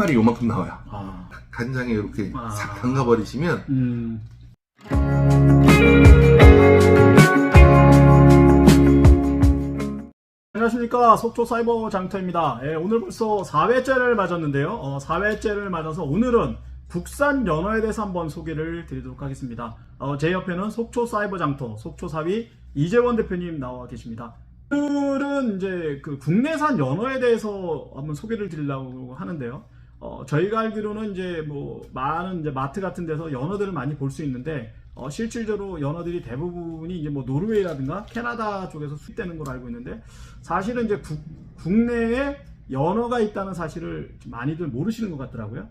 마리 요만큼 나와요. 아. 간장에 이렇게 싹 담가버리시면 안녕하십니까, 속초 사이버 장터입니다. 예, 오늘 벌써 4회째를 맞았는데요. 4회째를 맞아서 오늘은 국산 연어에 대해서 한번 소개를 드리도록 하겠습니다. 제 옆에는 속초 사이버 장터 속초사위 이재원 대표님 나와 계십니다. 오늘은 이제 그 국내산 연어에 대해서 한번 소개를 드리려고 하는데요. 저희가 알기로는 이제 뭐 많은 이제 마트 같은 데서 연어들을 많이 볼 수 있는데, 실질적으로 연어들이 대부분이 이제 뭐 노르웨이라든가 캐나다 쪽에서 수입되는 걸로 알고 있는데, 사실은 이제 국내에 연어가 있다는 사실을 많이들 모르시는 것 같더라고요.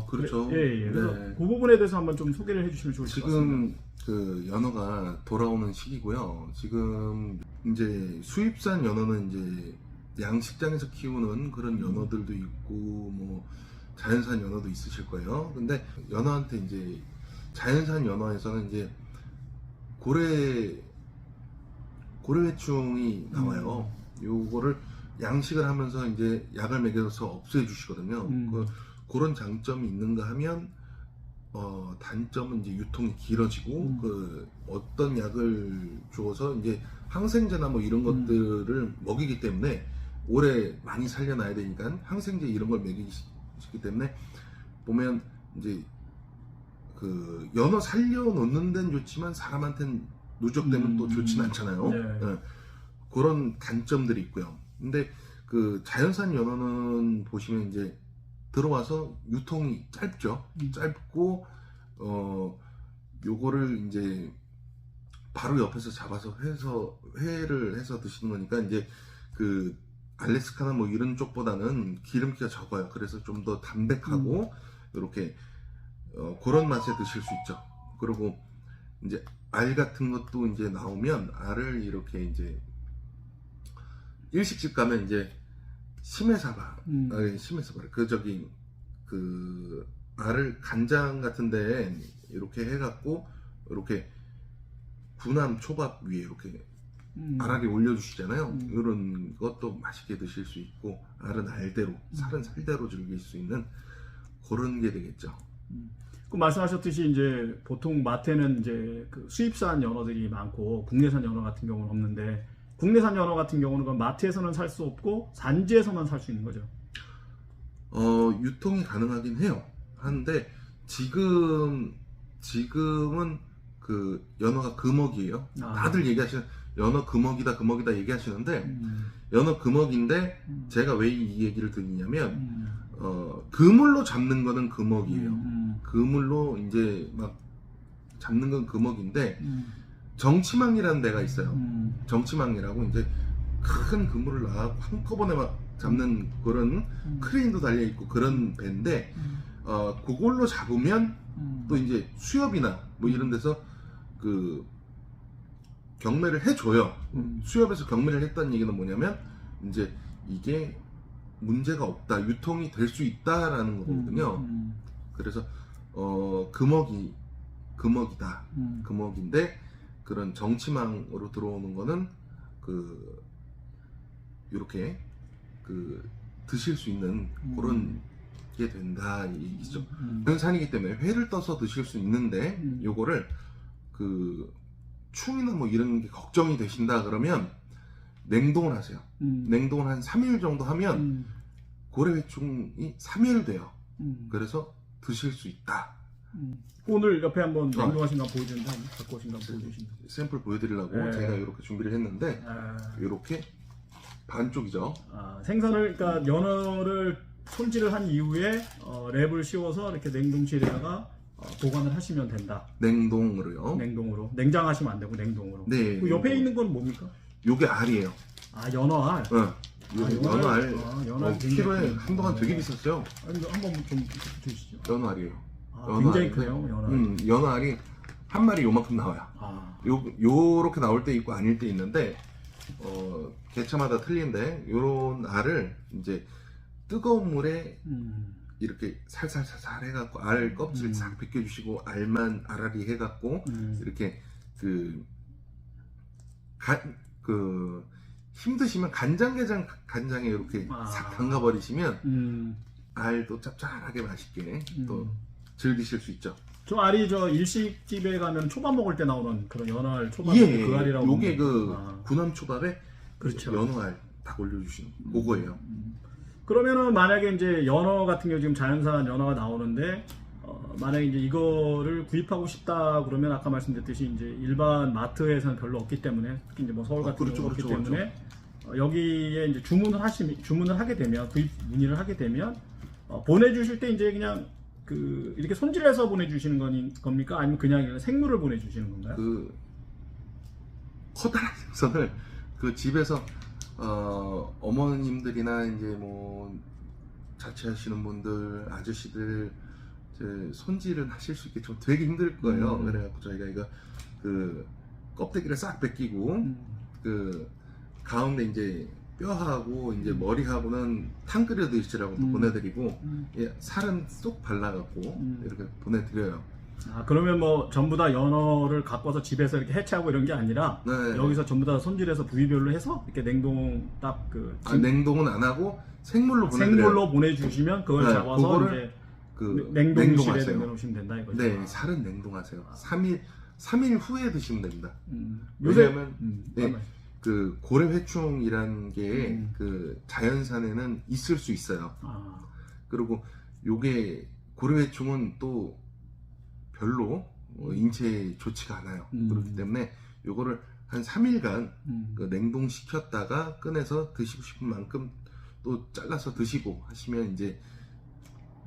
그렇죠. 예. 그래서 네. 그 부분에 대해서 한번 좀 소개를 해주시면 좋을 것 같습니다. 지금 그 연어가 돌아오는 시기고요. 지금 이제 수입산 연어는 이제 양식장에서 키우는 그런 연어들도 있고 뭐 자연산 연어도 있으실 거예요. 근데 연어한테 이제 자연산 연어에서는 이제 고래회충이 나와요. 요거를 양식을 하면서 이제 약을 먹여서 없애 주시거든요. 그런 장점이 있는가 하면 단점은 이제 유통이 길어지고 그 어떤 약을 주어서 이제 항생제나 뭐 이런 것들을 먹이기 때문에 오래 많이 살려놔야 되니까 항생제 이런 걸 먹이기 때문에 보면 이제 그 연어 살려놓는 데는 좋지만 사람한테는 누적되면 또 좋진 않잖아요. 네. 그런 단점들이 있고요. 근데 그 자연산 연어는 보시면 이제 들어와서 유통이 짧죠. 짧고 요거를 이제 바로 옆에서 잡아서 회를 해서 드시는 거니까 이제 그 알래스카나 뭐 이런 쪽보다는 기름기가 적어요. 그래서 좀 더 담백하고 이렇게 그런 맛에 드실 수 있죠. 그리고 이제 알 같은 것도 이제 나오면 알을 이렇게 이제 일식집 가면 이제 심해사바, 심해사바 그 알을 간장 같은데 이렇게 해갖고 이렇게 군함 초밥 위에 이렇게 알알이 올려주시잖아요. 이런 것도 맛있게 드실 수 있고 알은 알대로, 살은 살대로 즐길 수 있는 그런 게 되겠죠. 그 말씀하셨듯이 이제 보통 마트에는 이제 그 수입산 연어들이 많고 국내산 연어 같은 경우는 없는데, 국내산 연어 같은 경우는 그 마트에서는 살 수 없고 산지에서만 살 수 있는 거죠. 유통이 가능하긴 해요. 하는데 지금은 그 연어가 금어기예요. 다들 얘기하시는 연어 금어기다 얘기하시는데 연어 금어기인데 제가 왜 이 얘기를 드리냐면 그물로 잡는 거는 금어기예요. 그물로 이제 막 잡는 건 금어기인데 정치망이라는 데가 있어요. 정치망이라고 이제 큰 그물을 놔 한꺼번에 막 잡는 그런 크레인도 달려 있고 그런 배인데 그걸로 잡으면 또 이제 수협이나 뭐 이런 데서 그 경매를 해줘요. 수협에서 경매를 했다는 얘기는 뭐냐면 이제 이게 문제가 없다, 유통이 될 수 있다라는 거거든요. 그래서 금어기다. 금어기인데 그런 정치망으로 들어오는 거는 그 이렇게 그 드실 수 있는 그런 게 된다 이 얘기죠. 자연산이기 때문에 회를 떠서 드실 수 있는데 요거를 그 충이나 뭐 이런 게 걱정이 되신다 그러면 냉동을 하세요. 냉동을 한 3일 정도 하면 고래회충이 3일 돼요. 그래서 드실 수 있다. 오늘 옆에 한번 냉동하신 거 보여주는데 한번 갖고 오신 거 보여주시면. 샘플 보여드리려고 네. 제가 이렇게 준비를 했는데 이렇게 반쪽이죠. 생선을, 그러니까 연어를 손질을 한 이후에 랩을 씌워서 이렇게 냉동실에다가 보관을 하시면 된다. 냉동으로요. 냉동으로. 냉장하시면 안 되고 냉동으로. 네. 그 옆에 있는 건 뭡니까? 요게 알이에요. 연어 알. 연어 알. 연어 알 키로에 한동안 되게 비쌌죠. 한번 좀 주시죠. 연어 알이에요. 굉장히 크네요, 연어 알. 연어 알이 한 마리 요만큼 나와요. 요렇게 나올 때 있고 아닐 때 있는데 개체마다 틀린데 요런 알을 이제 뜨거운 물에 이렇게 살살살살 해갖고 알 껍질 싹 벗겨주시고 알만 알알이 해갖고 이렇게 힘드시면 간장게장 간장에 이렇게 싹 담가버리시면 알도 짭짤하게 맛있게 또 즐기실 수 있죠. 저 알이 저 일식집에 가면 초밥 먹을 때 나오는 그런 연어알 초밥 예, 그 알이라고. 요게 그 아. 군함 초밥에 그렇죠. 연어알 딱 올려주시는 그거예요. 그러면은 만약에 이제 연어 같은 경우 지금 자연산 연어가 나오는데 만약에 이제 이거를 구입하고 싶다 그러면 아까 말씀드렸듯이 이제 일반 마트에서는 별로 없기 때문에 특히 이제 뭐 서울 같은 그렇죠, 경우 없기 그렇죠, 때문에 여기에 이제 주문을 하게 되면 구입 문의를 하게 되면 보내주실 때 이제 그냥 그 이렇게 손질해서 보내주시는 겁니까? 아니면 그냥 생물을 보내주시는 건가요? 그 커다란 생선을 그 집에서 어머님들이나 이제 뭐 자취하시는 분들 아저씨들 이제 손질은 하실 수 있게 좀 되게 힘들 거예요. 그래갖고 저희가 이거 그 껍데기를 싹 벗기고 그 가운데 이제 뼈하고 이제 머리하고는 탕 끓여 드시라고 또 보내드리고 예, 살은 쏙 발라갖고 이렇게 보내드려요. 아 그러면 뭐 전부 다 연어를 갖고 와서 집에서 이렇게 해체하고 이런 게 아니라 네. 여기서 전부 다 손질해서 부위별로 해서 이렇게 냉동 딱 그 냉동은 안 하고 생물로 보내드려요. 생물로 보내주시면 그걸 네, 잡아서 그거를 이제 그 냉동실에 냉동하세요. 내놓으시면 된다 이거죠. 네, 살은 냉동하세요. 3일 후에 드시면 됩니다. 요새 왜냐하면 네, 그 고래회충이라는 게 그 자연산에는 있을 수 있어요. 아. 그리고 요게 고래회충은 또 별로 인체에 좋지가 않아요. 그렇기 때문에 요거를 한 3일간 그 냉동시켰다가 꺼내서 드시고 싶은 만큼 또 잘라서 드시고 하시면 이제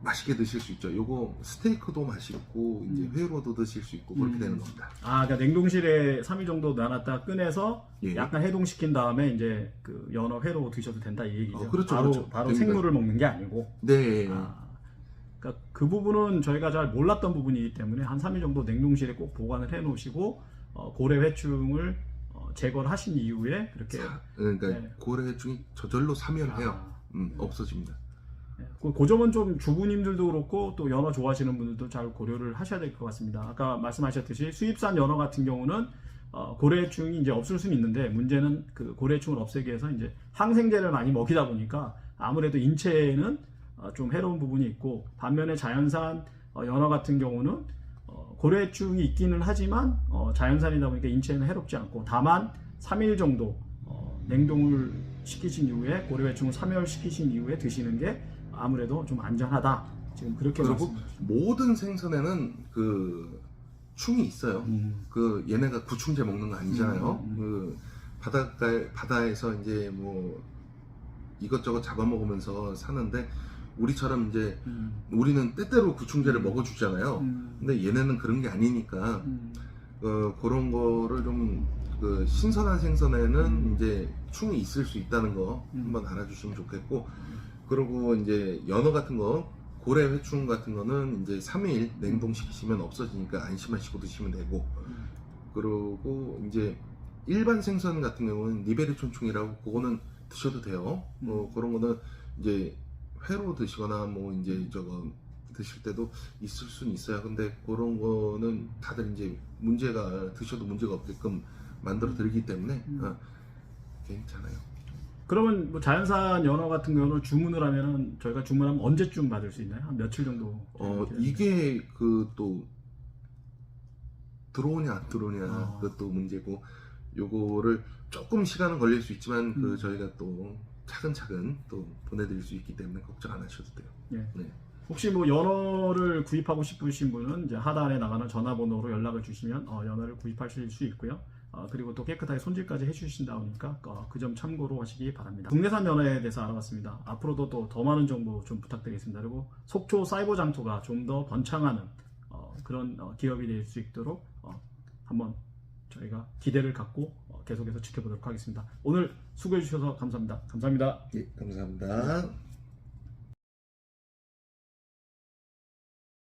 맛있게 드실 수 있죠. 요거 스테이크도 맛있고 이제 회로도 드실 수 있고 그렇게 되는 겁니다. 아, 그러니까 냉동실에 3일 정도 놔놨다 꺼내서 예. 약간 해동시킨 다음에 이제 그 연어 회로 드셔도 된다 이 얘기죠. 그렇죠, 바로 그렇죠. 바로 됩니다. 생물을 먹는 게 아니고. 네. 그러니까 그 부분은 저희가 잘 몰랐던 부분이기 때문에 한 3일 정도 냉동실에 꼭 보관을 해 놓으시고 고래 회충을 제거를 하신 이후에 그렇게 그러니까 네. 고래회충이 저절로 사멸해요. 없어집니다. 그 점은 좀 주부님들도 그렇고 또 연어 좋아하시는 분들도 잘 고려를 하셔야 될 것 같습니다. 아까 말씀하셨듯이 수입산 연어 같은 경우는 고래충이 이제 없을 수는 있는데 문제는 그 고래충을 없애기 위해서 이제 항생제를 많이 먹이다 보니까 아무래도 인체에는 좀 해로운 부분이 있고 반면에 자연산 연어 같은 경우는 고래충이 있기는 하지만 자연산이다 보니까 인체에는 해롭지 않고 다만 3일 정도 냉동을 시키신 이후에 고래회충을 사멸시키신 이후에 드시는 게 아무래도 좀 안전하다. 지금 그렇게 그리고 말씀하셨습니다. 모든 생선에는 그 충이 있어요. 그 얘네가 구충제 먹는 거 아니잖아요. 그 바다에서 이제 뭐 이것저것 잡아먹으면서 사는데 우리처럼 이제 우리는 때때로 구충제를 먹어주잖아요. 근데 얘네는 그런 게 아니니까 그런 거를 좀 그 신선한 생선에는 이제 충이 있을 수 있다는 거 한번 알아주시면 좋겠고, 그리고 이제 연어 같은 거 고래 회충 같은 거는 이제 3일 냉동시키시면 없어지니까 안심하시고 드시면 되고, 그리고 이제 일반 생선 같은 경우는 니베리촌충이라고 그거는 드셔도 돼요. 그런 거는 이제 회로 드시거나 뭐 이제 저거 드실 때도 있을 수는 있어요. 근데 그런 거는 다들 이제 문제가 드셔도 문제가 없게끔 만들어 드리기 때문에 괜찮아요. 그러면 뭐 자연산 연어 같은 경우는 주문을 하면은 저희가 주문하면 언제쯤 받을 수 있나요? 한 며칠 정도? 이게 그 또 들어오냐 안 들어오냐 그것도 문제고, 요거를 조금 시간은 걸릴 수 있지만 그 저희가 또 차근차근 또 보내드릴 수 있기 때문에 걱정 안 하셔도 돼요. 예. 네. 혹시 뭐 연어를 구입하고 싶으신 분은 이제 하단에 나가는 전화번호로 연락을 주시면 연어를 구입하실 수 있고요. 그리고 또 깨끗하게 손질까지 해주신다 보니까 그 점 참고로 하시기 바랍니다. 국내산 연어에 대해서 알아봤습니다. 앞으로도 또 더 많은 정보 좀 부탁드리겠습니다. 그리고 속초 사이버 장터가 좀 더 번창하는 그런 기업이 될 수 있도록 한번 저희가 기대를 갖고 계속해서 지켜보도록 하겠습니다. 오늘 수고해 주셔서 감사합니다. 감사합니다. 예, 감사합니다.